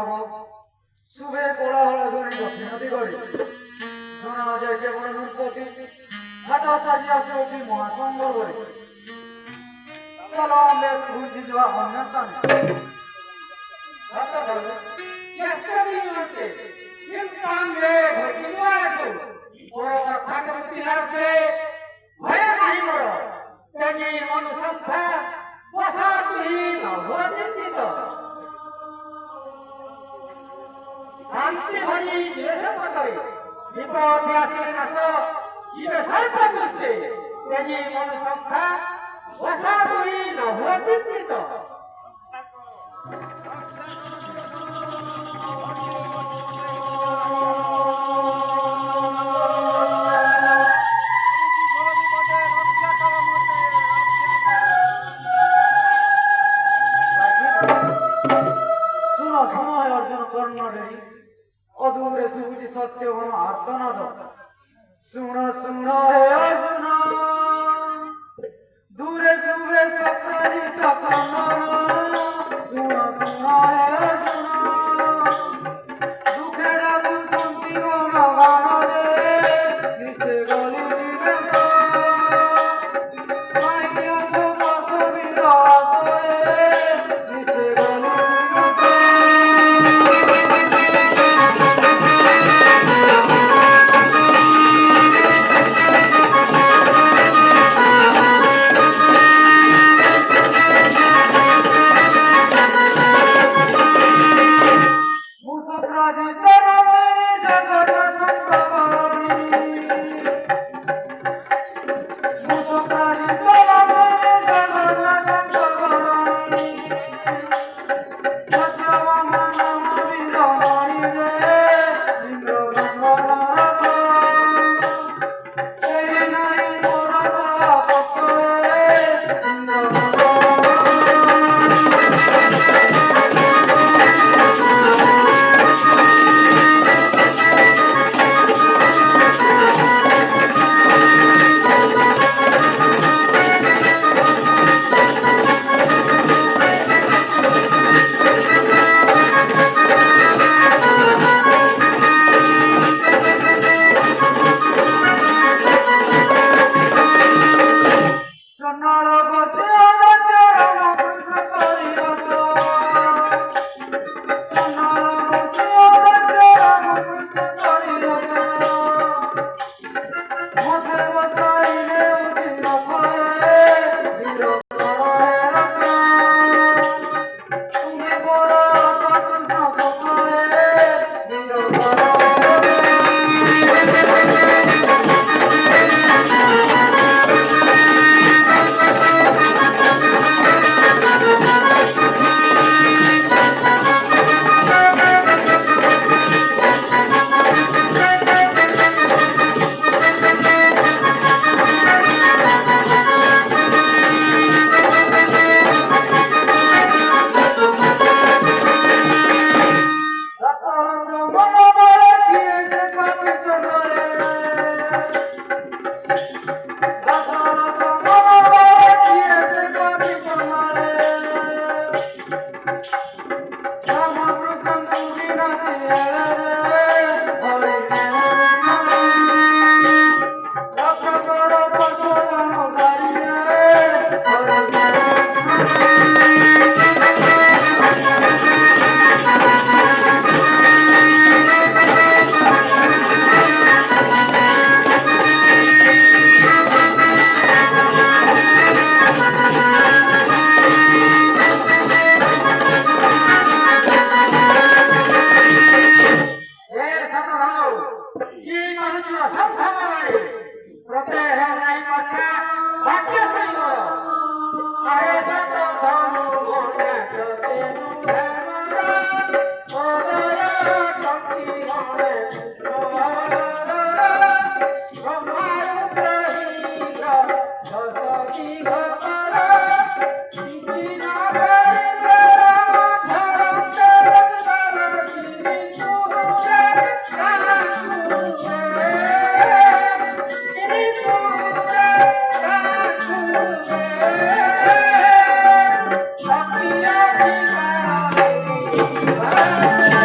মণ্ডপ শুভে কোলাহল ধ্বনি দক্ষিণ দিগরে শোনা যায় কেবল নৃপতি ঘাটা সাজিয়া চৌকি মহাসংবর বলে চলো আমরা ঘুরতে যাওয়া অন্য স্থানে শান্তি ভরি দেশে পতাই বিপদে আসিলে নাশ জীবে সর্ব দৃষ্টে তেজি মন সংখ্যা বসা দুই নভচিন্তিত अधूरे सूझ सत्य हम आर्तनाद सुन सुन हे अर्जुन दूरे सुवे सप्राजित कमर सुन सुन हे अर्जुन दुखे डाकु कुंती गण गण रे निसे गली निवेद माइया सो बस विराज रे निसे गली Yeah.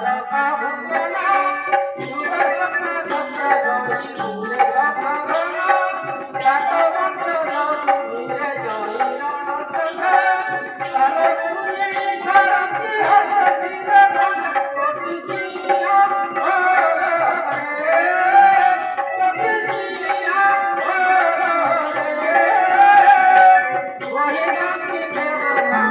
তারকা বন্দনা সুদর্শন চক্র জয়ী ভুলে রথগণা জাত বংশ ধীরে জয়ী রণসঙ্গে তারে কুড়িয়ে ধরতি হসতি রে কোটি সিয়া কোটি সিয়া ওহে গান্ধী দেবতা